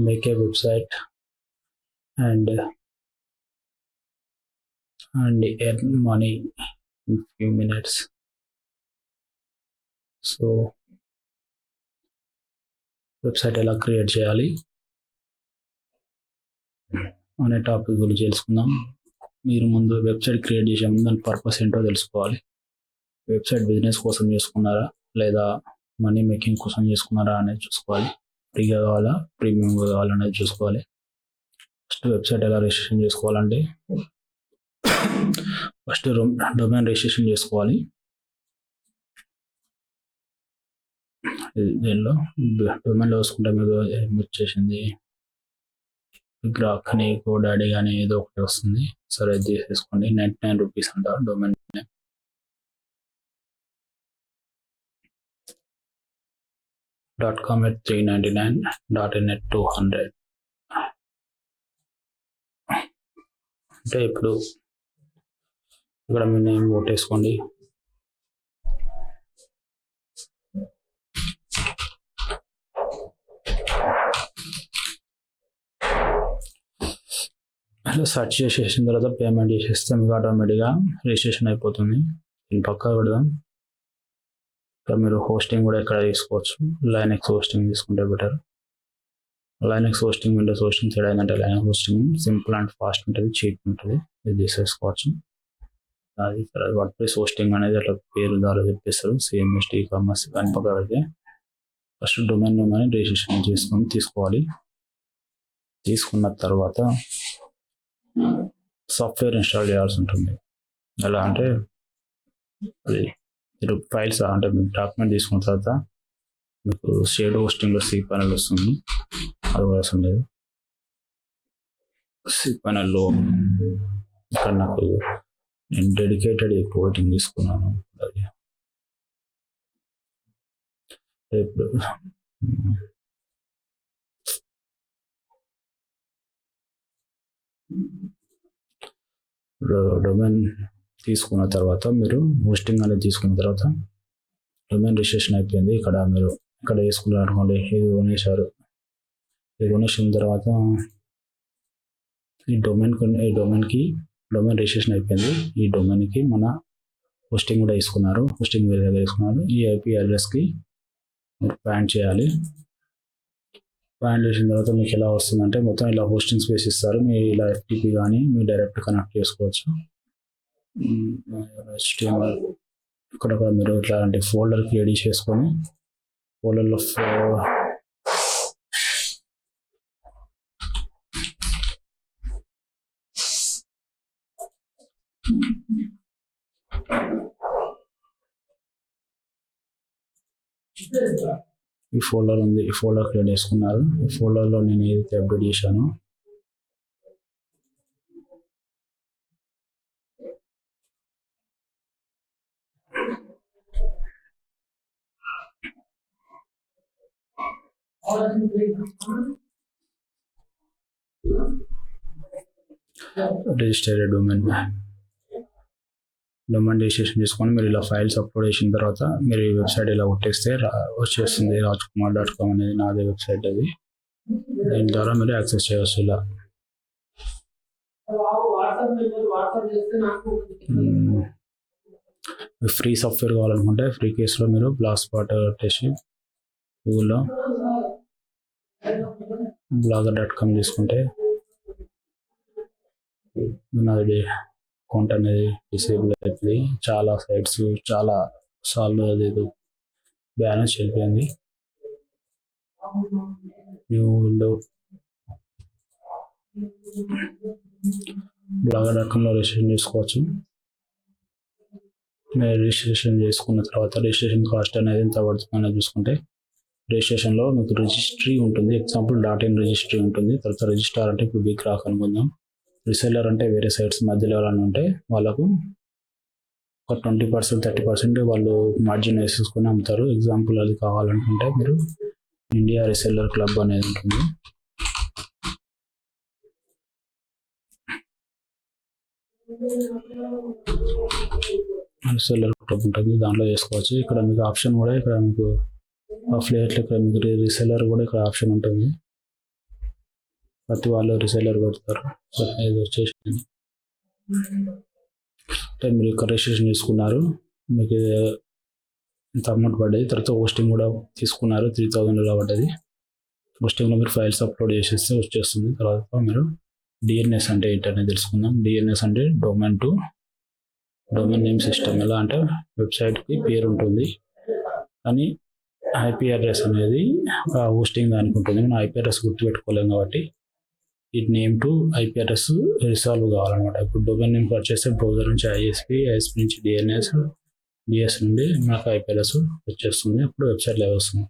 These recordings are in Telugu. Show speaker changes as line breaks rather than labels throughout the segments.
make a website and earn money in few minutes. So website ఎలా క్రియేట్ చేయాలి అనే టాపిక్ గురించి తెలుసుకుందాం. మీరు ముందు వెబ్సైట్ క్రియేట్ చేసే ముందు దాని పర్పస్ ఏంటో తెలుసుకోవాలి. వెబ్సైట్ బిజినెస్ కోసం చేసుకున్నారా లేదా మనీ మేకింగ్ కోసం చేసుకున్నారా అనేది చూసుకోవాలి. ఫ్రీగా కావాలా ప్రీమియంగా కావాలనేది చూసుకోవాలి. ఫస్ట్ వెబ్సైట్ ఎలా రిజిస్ట్రేషన్ చేసుకోవాలంటే ఫస్ట్ డొమైన్ రిజిస్ట్రేషన్ చేసుకోవాలి. దీనిలో డొమైన్లో వస్తుంటే మీకు వచ్చేసింది గ్రాక్ అని డాడీ కానీ ఏదో ఒకటి వస్తుంది. సరే అది తీసేసుకోండి. 99 రూపీస్ అంట domain name. .com at 399, .in at 200. అంటే ఇప్పుడు ఇక్కడ మీ నేమ్ కొట్టేసుకోండి. అలా సెర్చ్ చేసేసిన తర్వాత పేమెంట్ చేసేస్తే మీకు ఆటోమేటిక్గా రిజిస్ట్రేషన్ అయిపోతుంది. దీన్ని పక్కా పెడదాం. ఇక్కడ మీరు హోస్టింగ్ కూడా ఇక్కడ తీసుకోవచ్చు. లైనెక్స్ హోస్టింగ్ తీసుకుంటే better. Linux hosting Windows hosting తేడా ఏంటంటే Linux hosting simple and fast ఉంటుంది, చీప్ ఉంటుంది. ఇది తీసేసుకోవచ్చు. అది వర్డ్ప్రెస్ హోస్టింగ్ అనేది అట్లా పేరు ద్వారా చెప్పేస్తారు. CMS కామర్స్ దాని పక్క పెడితే ఫస్ట్ డొమైన్ నేమ్ అని రిజిస్ట్రేషన్ తీసుకోవాలి. తీసుకున్న తర్వాత సాఫ్ట్వేర్ ఇన్స్టాల్ చేయాల్సి ఉంటుంది. ఎలా అంటే అది మీరు ఫైల్స్ అంటే మీకు డాక్యుమెంట్ తీసుకున్న తర్వాత మీకు షేడ్ హోస్టింగ్లో cPanel వస్తుంది. అది అవసరం లేదు. cPanelలో ఇక్కడ నాకు నేను డెడికేటెడ్ హోస్టింగ్ తీసుకున్నాను. అది ఇప్పుడు డొమైన్ తీసుకున్న తర్వాత మీరు హోస్టింగ్ అనేది తీసుకున్న తర్వాత డొమైన్ రిజిస్ట్రేషన్ అయిపోయింది. ఇక్కడ మీరు ఇక్కడ వేసుకున్నారు అనుకోండి. ఇది కొనేసారు. ఇది కొనేసిన తర్వాత ఈ డొమైన్కి డొమైన్ రిజిస్ట్రేషన్ అయిపోయింది. ఈ డొమైన్కి మన హోస్టింగ్ కూడా తీసుకున్నారు. హోస్టింగ్ వేరే దగ్గర తీసుకున్నారు. ఈ IP అడ్రస్కి మీరు పాయింట్ చేయాలి. పాయింట్ చేసిన తర్వాత మీకు ఎలా వస్తుందంటే మొత్తం ఇలా హోస్టింగ్ స్పేస్ ఇస్తారు. మీరు ఇలా FTP కానీ మీరు డైరెక్ట్ కనెక్ట్ చేసుకోవచ్చు. HTML ఇక్కడ మీరు ఇట్లాంటి ఫోల్డర్ క్రియేట్ చేసుకొని ఫోల్డర్లో ఈ ఫోల్డర్ ఉంది. ఈ ఫోల్డర్ క్రియేట్ చేసుకున్నారు. ఈ ఫోల్డర్లో నేను ఏదైతే అప్డేట్ చేశానో రిజిస్టర్ డొమైన్ రిజిస్ట్రేషన్ చేసుకొని మీరు ఇలా ఫైల్స్ అప్లోడ్ చేసిన తర్వాత మీరు ఈ వెబ్సైట్ ఇలా కొట్టేస్తే వచ్చేస్తుంది. rajkumar.com అనేది నాదే వెబ్సైట్. అది దీని ద్వారా మీరు యాక్సెస్ చేయవచ్చు. ఇలా ఫ్రీ సాఫ్ట్వేర్ కావాలనుకుంటే ఫ్రీ కేసులో మీరు బ్లాగ్స్పాట్ కొట్టేసి గూగుల్లో blogger.com తీసుకుంటే నాది అకౌంట్ అనేది డిసేబుల్ అవుతుంది. చాలా సైట్స్ చాలా సార్లు అది బ్యాలెన్స్ వెళ్ళిపోయింది. న్యూ విండో blogger.comలో రిజిస్ట్రేషన్ చేసుకోవచ్చు. మీరు రిజిస్ట్రేషన్ చేసుకున్న తర్వాత రిజిస్ట్రేషన్ కాస్ట్ అనేది ఎంత పడుతుంది అనేది చూసుకుంటే రిజిస్ట్రేషన్లో మీకు రిజిస్ట్రీ ఉంటుంది. ఎగ్జాంపుల్ .in రిజిస్ట్రీ ఉంటుంది. తర్వాత రిజిస్టార్ అంటే ఇప్పుడు బిగ్ రాక్ అనుకుందాం. రీసెల్లర్ అంటే వేరే సైట్స్ మధ్యలో ఎవరైనా ఉంటే వాళ్ళకు ఒక 20% 30% వాళ్ళు మార్జిన్ వేసేసుకొని అమ్ముతారు. ఎగ్జాంపుల్ అది కావాలనుకుంటే మీరు ఇండియా రీసెల్లర్ క్లబ్ అనేది ఉంటుంది. రీసెల్లర్ క్లబ్ ఉంటుంది. దాంట్లో చేసుకోవచ్చు. ఇక్కడ మీకు ఆప్షన్ కూడా ఇక్కడ మీకు అఫిలియేట్లు ఇక్కడ మీకు రీసెల్లర్ కూడా ఇక్కడ ఆప్షన్ ఉంటుంది. ప్రతి వాళ్ళు రీసెలర్ పెడతారు. సో ఇది వచ్చేసి అంటే మీరు ఇక్కడ రిజిస్ట్రేషన్ చేసుకున్నారు, మీకు ఇంత అమౌంట్ పడ్డది. తర్వాత హోస్టింగ్ కూడా తీసుకున్నారు, 3000 పడ్డది. హోస్టింగ్లో మీరు ఫైల్స్ అప్లోడ్ చేసేస్తే వచ్చేస్తుంది. తర్వాత మీరు డిఎన్ఎస్ అంటే ఏంటనేది తెలుసుకుందాం. డిఎన్ఎస్ అంటే డొమైన్ నేమ్ సిస్టమ్. ఎలా అంటే వెబ్సైట్కి పేరు ఉంటుంది కానీ ఐపీ అడ్రస్ అనేది హోస్టింగ్ దానికి ఉంటుంది. మనం ఐపీ అడ్రస్ గుర్తుపెట్టుకోలేం కాబట్టి ఈ name to IP address resolve కావాలన్నమాట. ఇప్పుడు డొమైన్ నేమ్ వచ్చేస్తే బ్రౌజర్ నుంచి ఐఎస్పీ నుంచి డిఎస్ నుండి మనకు ఐపీ అడ్రస్ వచ్చేస్తుంది. అప్పుడు వెబ్సైట్లో వస్తుంది.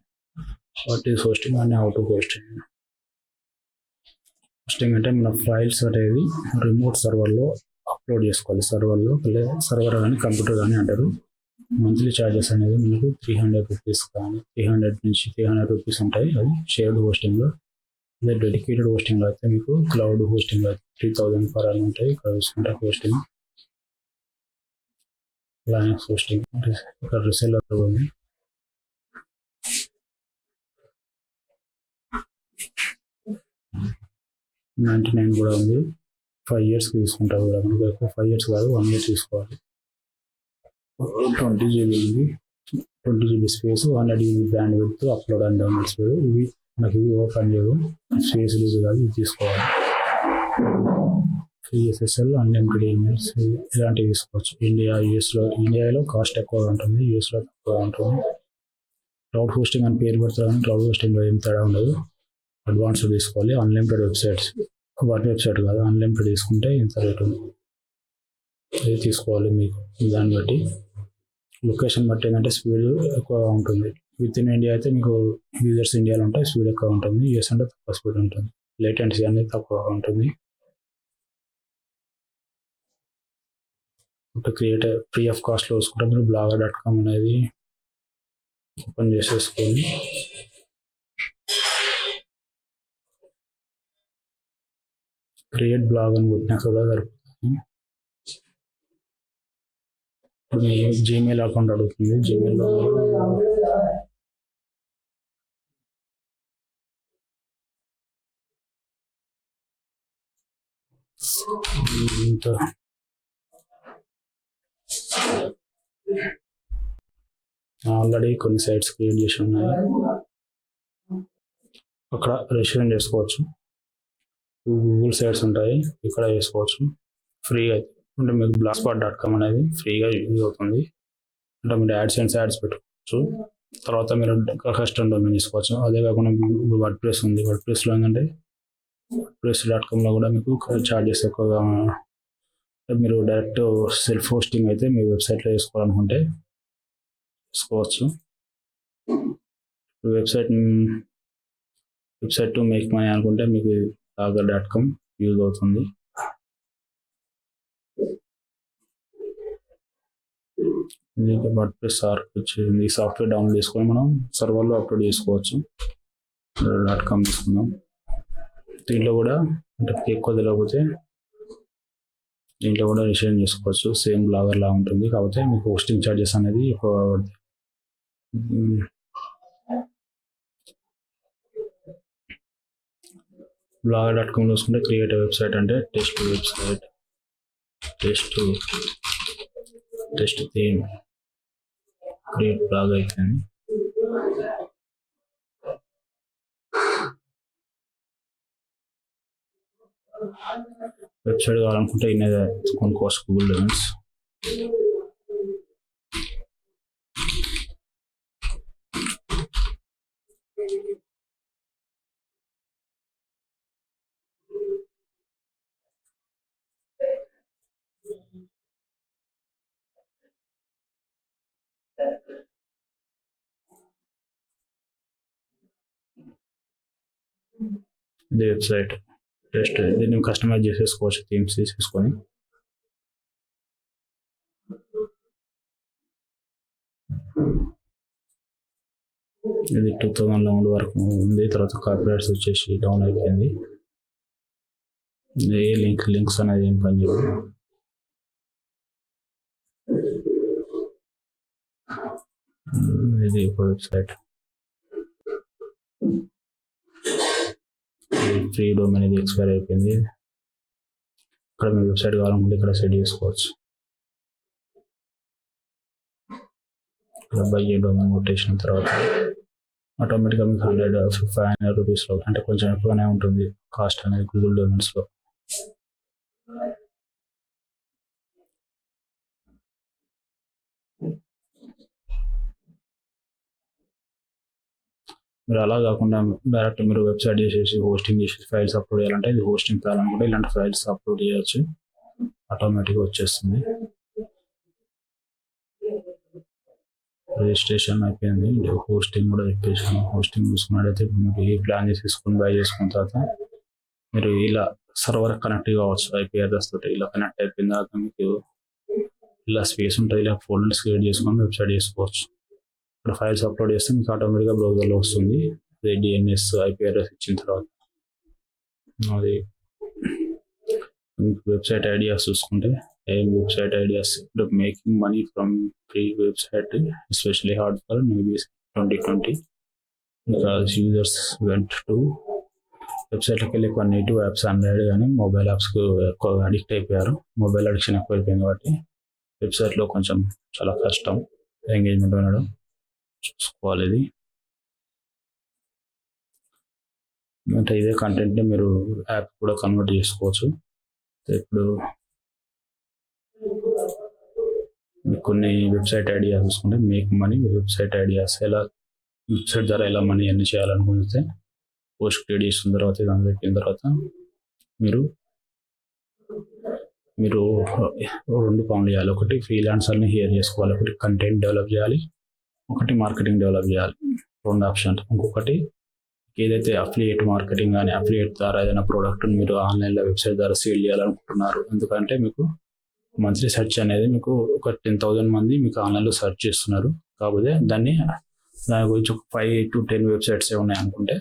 What is hosting and how to hosting అంటే మన ఫైల్స్ అనేది రిమోట్ సర్వర్లో అప్లోడ్ చేసుకోవాలి. సర్వర్ కానీ కంప్యూటర్ కానీ అంటారు. మంత్లీ ఛార్జెస్ అనేది మనకు 300 రూపీస్ కానీ 300 నుంచి 300 రూపీస్ ఉంటాయి. అది షేర్డ్ హోస్టింగ్లో. అదే డెడికేటెడ్ హోస్టింగ్లో అయితే మీకు క్లౌడ్ హోస్టింగ్లో అయితే 3000 పర్ అని ఉంటాయి. ఇక్కడ చూసుకుంటే హోస్టింగ్ లైనక్స్ హోస్టింగ్ ఇక్కడ రిసెలర్ ఉంది. $99 కూడా ఉంది. 5 yearsకి తీసుకుంటారు కూడా. మనకు ఎక్కువ 5 years కాదు, 1 year తీసుకోవాలి. 20 GB ఉంది, 20 GB space, 100 GB band width, upload and download speed. ఇవి మనకి ఇవి ఓపెన్ చేయవు, స్పేస్ లీజ్ కాదు, ఇది తీసుకోవాలి. ఫ్రీ ఎస్ఎస్ఎల్, అన్లిమిటెడ్ ఈమెయిల్స్ ఇలాంటివి తీసుకోవచ్చు. ఇండియాలో కాస్ట్ ఎక్కువగా ఉంటుంది, యూఎస్లో తక్కువగా ఉంటుంది. క్లౌడ్ హోస్టింగ్ అని పేరు పెడతారు కానీ క్లౌడ్ హోస్టింగ్లో ఏం తేడా ఉండదు. అడ్వాన్స్ తీసుకోవాలి. అన్లిమిటెడ్ వెబ్సైట్స్, వాటి వెబ్సైట్ కాదు, అన్లిమిటెడ్ తీసుకుంటే ఇంత రేట్ ఉంది. ఇది తీసుకోవాలి. మీకు దాన్ని బట్టి లొకేషన్ బట్టి ఏంటంటే స్పీడ్ ఎక్కువగా ఉంటుంది. విత్ ఇన్ ఇండియా అయితే మీకు యూజర్స్ ఇండియాలో ఉంటే స్పీడ్ ఎక్కువ ఉంటుంది, యూఎస్ అంటే తక్కువ స్పీడ్ ఉంటుంది, లేటెన్సీ అనేది తక్కువగా ఉంటుంది. ఇప్పుడు క్రియేట్ ఫ్రీ ఆఫ్ కాస్ట్లో చూసుకుంటే మీరు blogger.com అనేది ఓపెన్ చేసేసుకొని క్రియేట్ బ్లాగ్ అని కొట్టినా కూడా సరిపోతుంది. ఇప్పుడు మీ జీమెయిల్ అకౌంట్ అడుగుతుంది. జీమెయిల్లో ఆల్రెడీ కొన్ని సైట్స్ క్రియేట్ చేసి ఉన్నాయి, అక్కడ రిజిస్ట్రేషన్ చేసుకోవచ్చు. గూగుల్ సైట్స్ ఉంటాయి, ఇక్కడ చేసుకోవచ్చు ఫ్రీగా. అంటే మీకు blogspot.com అనేది ఫ్రీగా యూజ్ అవుతుంది. అంటే మీరు Adsense యాడ్స్ పెట్టుకోవచ్చు. తర్వాత మీరు కస్టమ్ డొమైన్ తీసుకోవచ్చు. అదే కాకుండా వర్డ్ ప్రెస్ ఉంది. వర్డ్ ప్రెస్లో ఏంటంటే wordpress.comలో కూడా మీకు ఛార్జెస్ ఎక్కువగా. మీరు డైరెక్ట్ సెల్ఫ్ హోస్టింగ్ అయితే మీ వెబ్సైట్లో చేసుకోవాలనుకుంటే చేసుకోవచ్చు. వెబ్సైట్ టు మేక్ మనీ అనుకుంటే మీకు blogger.com యూజ్ అవుతుంది. దీంట్లో వర్డ్ ప్రెస్ ఆర్క్ వచ్చింది. ఈ సాఫ్ట్వేర్ డౌన్లోడ్ చేసుకొని మనం సర్వర్లో అప్లోడ్ చేసుకోవచ్చు. .com తీసుకుందాం. దీంట్లో కూడా అంటే ఎక్కువ తెలియకపోతే దీంట్లో కూడా రిజిస్ట్రేషన్ చేసుకోవచ్చు. సేమ్ బ్లాగర్ లా ఉంటుంది, కాకపోతే మీకు హోస్టింగ్ ఛార్జెస్ అనేది ఎక్కువ పడుతుంది. blogger.com చూసుకుంటే క్రియేట్ వెబ్సైట్ అంటే test website, test theme, create blog అయిపోయింది. వెబ్సైట్ కావాలనుకుంటే ఇన్నదే కొనుక్కోవచ్చు. Google domains. ఇది వెబ్సైట్ జస్ట్ దీన్ని కస్టమైజ్ చేసేసుకోవచ్చు, థీమ్స్ తీసేసుకొని. ఇది 2011 వరకు ఉంది. తర్వాత కాపీరైట్స్ వచ్చేసి డౌన్ అయిపోయింది. ఏ లింక్స్ అనేది ఏం పని చేయదు. ఇది ఒక వెబ్సైట్. ఫ్రీ డొమైన్ ఇది ఎక్స్పైర్ అయిపోయింది. ఇక్కడ మీ వెబ్సైట్ కావాలనుకుంటే ఇక్కడ సెట్ చేసుకోవచ్చు. ఇక్కడ బై ఏ డొమైన్ కొట్టేసిన తర్వాత ఆటోమేటిక్గా మీకు 500 రూపీస్లో అంటే కొంచెం ఎక్కువనే ఉంటుంది కాస్ట్ అనేది గూగుల్ డొమైన్స్లో. మీరు అలా కాకుండా డైరెక్ట్ మీరు వెబ్సైట్ చేసేసి హోస్టింగ్ చేసి ఫైల్స్ అప్లోడ్ చేయాలంటే ఇది హోస్టింగ్ కావాలనుకుంటే ఇలాంటి ఫైల్స్ అప్లోడ్ చేయొచ్చు, ఆటోమేటిక్గా వచ్చేస్తుంది. రిజిస్ట్రేషన్ అయిపోయింది, హోస్టింగ్ కూడా చెప్పేసాను. హోస్టింగ్ చూసుకున్నట్టయితే మీకు ఏ ప్లాన్ చేసేసుకుని బై చేసుకున్న తర్వాత మీరు ఇలా సర్వర్ కనెక్ట్ కావచ్చు ఐపీ అడ్రస్ తోటి. ఇలా కనెక్ట్ అయిపోయిన తర్వాత మీకు ఇలా స్పేస్ ఉంటుంది, ఇలా ఫోల్డర్స్ క్రియేట్ చేసుకొని వెబ్సైట్ చేసుకోవచ్చు. ఇక్కడ ఫైల్స్ అప్లోడ్ చేస్తే మీకు ఆటోమేటిక్గా బ్రౌజర్లో వస్తుంది. అది డిఎన్ఎస్ ఐపీ అడ్రస్ ఇచ్చిన తర్వాత అది మీకు వెబ్సైట్ ఐడియాస్ చూసుకుంటే వెబ్సైట్ ఐడియాస్ ఇప్పుడు making money from free website especially hard for newbies 2020 because users went to వెబ్సైట్లోకి వెళ్ళి ఎక్కువ నేటివ్ యాప్స్ ఆండ్రాయిడ్ కానీ మొబైల్ యాప్స్కు ఎక్కువ అడిక్ట్ అయిపోయారు. మొబైల్ అడిక్షన్ ఎక్కువ అయిపోయింది కాబట్టి వెబ్సైట్లో కొంచెం చాలా కష్టం ఎంగేజ్మెంట్ ఉండడం, చూసుకోవాలి. ఇది అంటే ఇదే కంటెంట్ని మీరు యాప్ కూడా కన్వర్ట్ చేసుకోవచ్చు. ఇప్పుడు మీకు కొన్ని వెబ్సైట్ ఐడియాస్ చూసుకుంటే మేక్ మనీ వెబ్సైట్ ఐడియాస్ ఎలా వెబ్సైట్ ద్వారా ఎలా మనీ అన్ని చేయాలనుకుంటే పోస్ట్ క్రియేట్ చేసిన తర్వాత ఇదంతా పెట్టిన తర్వాత మీరు మీరు 2 పనులు చేయాలి. ఒకటి ఫ్రీలాన్సర్ని హియర్ చేసుకోవాలి, ఒకటి కంటెంట్ డెవలప్ చేయాలి, ఒకటి మార్కెటింగ్ డెవలప్ చేయాలి. 2 ఆప్షన్స్. ఇంకొకటి ఏదైతే అఫిలియేట్ మార్కెటింగ్ కానీ అఫిలియేట్ ద్వారా ఏదైనా ప్రోడక్ట్ మీరు ఆన్లైన్లో వెబ్సైట్ ద్వారా సేల్ చేయాలనుకుంటున్నారు. ఎందుకంటే మీకు మంత్లీ సెర్చ్ అనేది మీకు ఒక 10,000 మంది మీకు ఆన్లైన్లో సెర్చ్ చేస్తున్నారు. కాకపోతే దాని గురించి ఒక 5 to 10 వెబ్సైట్స్ ఉన్నాయి అనుకుంటే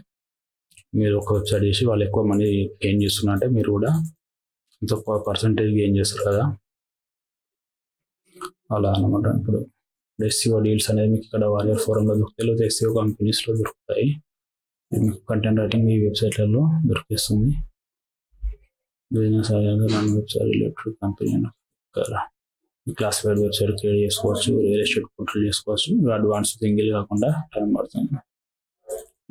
మీరు ఒక వెబ్సైట్ చేసి వాళ్ళు ఎక్కువ మనీ గెయిన్ చేస్తున్నారంటే మీరు కూడా ఇంత పర్సంటేజ్ గెయిన్ చేస్తారు కదా, అలా అనమాట. ఇప్పుడు ఎస్సీఓ డీల్స్ అనేది మీకు ఇక్కడ వారియర్ ఫోరంలో దొరుకుతాయి, లేదా ఎస్సీఓ కంపెనీస్లో దొరుకుతాయి. మీకు కంటెంట్ రైటింగ్ ఈ వెబ్సైట్లలో దొరికిస్తుంది. Business non website related company classified website create చేసుకోవచ్చు, రియల్ ఎస్టేట్ పోర్టల్ చేసుకోవచ్చు. అడ్వాన్స్ సింగిల్ కాకుండా టైం పడుతుంది.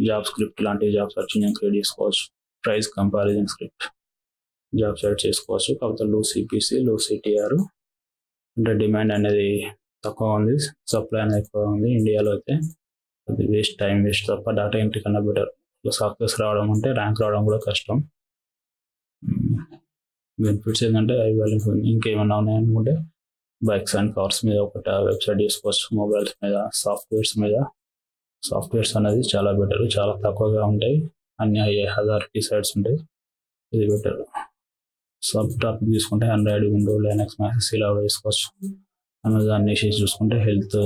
జాబ్ స్క్రిప్ట్ లాంటి జాబ్ సర్చ్ ఇంజిన్ క్రియేట్ చేసుకోవచ్చు. Price comparison script job search చేసుకోవచ్చు. కాకపోతే లో సిపిసి లో సిటిఆర్ అంటే డిమాండ్ అనేది తక్కువ ఉంది, సప్లై అనేది ఎక్కువ ఉంది. ఇండియాలో అయితే అది వేస్ట్, టైం వేస్ట్ తప్ప డేటా ఎంట్రీ కన్నా బెటర్. సాఫ్ట్వేర్స్ రావడం అంటే ర్యాంక్ రావడం కూడా కష్టం. బెనిఫిట్స్ ఏంటంటే ఇంకేమన్నా ఉన్నాయనుకుంటే బైక్స్ అండ్ కార్స్ మీద ఒకటి వెబ్సైట్ చేసుకోవచ్చు, మొబైల్స్ మీద, సాఫ్ట్వేర్స్ అనేది చాలా బెటర్, చాలా తక్కువగా ఉంటాయి, అన్ని అథారిటీ సైట్స్ ఉంటాయి, ఇది బెటర్. సబ్ టాపిక్ తీసుకుంటే ఆండ్రాయిడ్, విండో, లైనక్స్, మ్యాక్స్ ఇలా వేసుకోవచ్చు. అమెజాన్ నిషెస్ చూసుకుంటే health,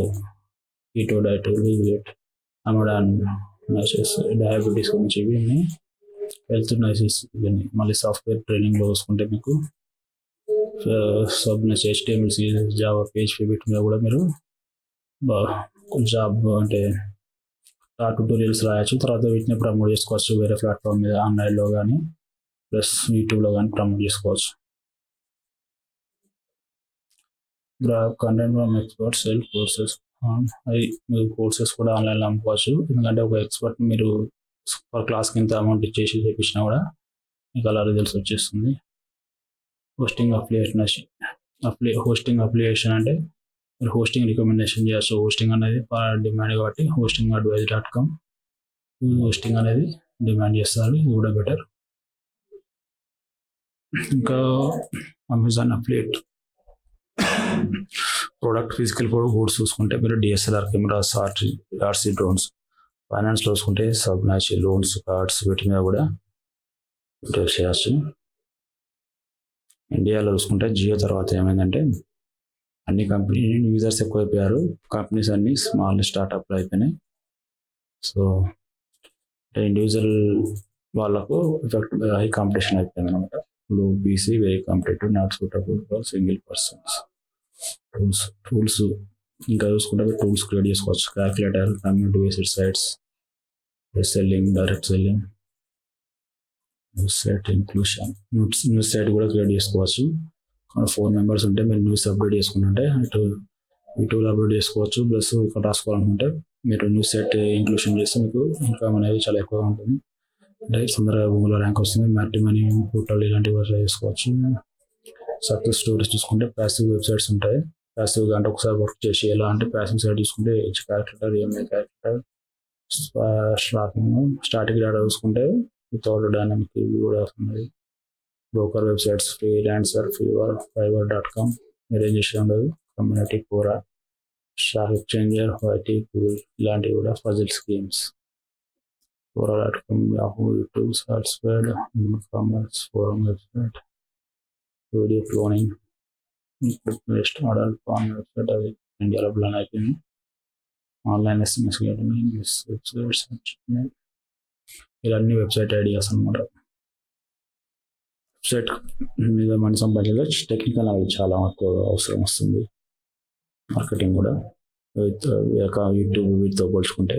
keto diet, Amazon nicest diabetes గురించి ఇవన్నీ హెల్త్ నైసెస్ ఇవన్నీ. మళ్ళీ సాఫ్ట్వేర్ ట్రైనింగ్లో చూసుకుంటే మీకు సబ్నెస్, HTML, CSS, జావా, PHP వీటి మీద కూడా మీరు జాబ్ అంటే ట్యూటోరియల్స్ రాయొచ్చు. తర్వాత వీటిని ప్రమోట్ చేసుకోవచ్చు వేరే ప్లాట్ఫామ్ మీద, ఆన్లైన్లో కానీ ప్లస్ యూట్యూబ్లో కానీ ప్రమోట్ చేసుకోవచ్చు. Content from expert cell courses, అది మీరు కోర్సెస్ కూడా ఆన్లైన్లో అమ్ముకోవచ్చు. ఎందుకంటే ఒక ఎక్స్పర్ట్ మీరు పర్ క్లాస్కి ఇంత అమౌంట్ ఇచ్చేసి చేపించినా కూడా మీకు అలా రిజల్ట్స్ వచ్చేస్తుంది. హోస్టింగ్ అప్లికేషన్ అంటే మీరు హోస్టింగ్ రికమెండేషన్ చేయొచ్చు. హోస్టింగ్ అనేది డిమాండ్ కాబట్టి hostingadvice.com హోస్టింగ్ అనేది డిమాండ్ చేస్తారు, ఇది కూడా బెటర్. ఇంకా Amazon affiliate product physical goods చూసుకుంటే మీరు DSLR కెమెరాస్, RC డ్రోన్స్, ఫైనాన్స్లో చూసుకుంటే సబ్నాచి లోన్స్, కార్డ్స్ వీటి మీద కూడా చేయొచ్చు. ఇండియాలో చూసుకుంటే జియో తర్వాత ఏమైందంటే అన్ని కంపెనీ యూజర్స్ ఎక్కువైపోయారు, కంపెనీస్ అన్ని స్మాల్ స్టార్టప్లు అయిపోయినాయి. సో ఇండివిజువల్ వాళ్ళకు ఎఫెక్ట్ హై కాంపిటీషన్ అయిపోయింది అనమాట. లో PC very competitive, not suitable for single persons. Tools ఇంకా చూసుకుంటే టూల్స్ క్రియేట్ చేసుకోవచ్చు. Calculator, community based sites, selling, direct selling, news site inclusion, news site కూడా క్రియేట్ చేసుకోవచ్చు. 4 మెంబర్స్ ఉంటే మీరు న్యూస్ అప్డేట్ చేసుకుంటే యూట్యూబ్లో అప్లోడ్ చేసుకోవచ్చు. ప్లస్ ఇక్కడ రాసుకోవాలనుకుంటే మీరు న్యూస్ సైట్ ఇంక్లూషన్ చేస్తే మీకు ఇన్కమ్ అనేది చాలా ఎక్కువగా ఉంటుంది. అంటే తొందరగా గూగుల్లో ర్యాంక్ వస్తుంది. మ్యాట్రిమనీ పోర్టల్ ఇలాంటివి కూడా చేసుకోవచ్చు. సక్సెస్ స్టోరీస్ చూసుకుంటే ప్యాసివ్ వెబ్సైట్స్ ఉంటాయి. ప్యాసివ్గా అంటే ఒకసారి వర్క్ చేసి, ఎలా అంటే ప్యాసివ్ సైట్ చూసుకుంటే H character, MA character, static data చూసుకుంటే వితౌట్ డైనమిక్ ఇవి కూడా వస్తుంది. బ్రోకర్ వెబ్సైట్స్ ఫ్రీలాన్సర్, fiverr.com మీరు ఏం చేసే ఉండదు. Community Quora, Stack Exchanger, YT, cool ఇలాంటివి కూడా puzzle schemes. Quora.com, Yahoo, YouTube, SalesFed, e-commerce, forum website, video cloning, best order form website, అది ఇండియాలో ప్లాన్ అయిపోయింది. ఆన్లైన్ ఎస్ఎంఎస్ వెబ్సైట్స్, ఇవన్నీ వెబ్సైట్ ఐడియాస్ అనమాట. వెబ్సైట్ మీద మన సంపాదించే టెక్నికల్ నాలెడ్జ్ చాలా అవసరం వస్తుంది. మార్కెటింగ్ కూడా యూట్యూబ్ వీటితో పోల్చుకుంటే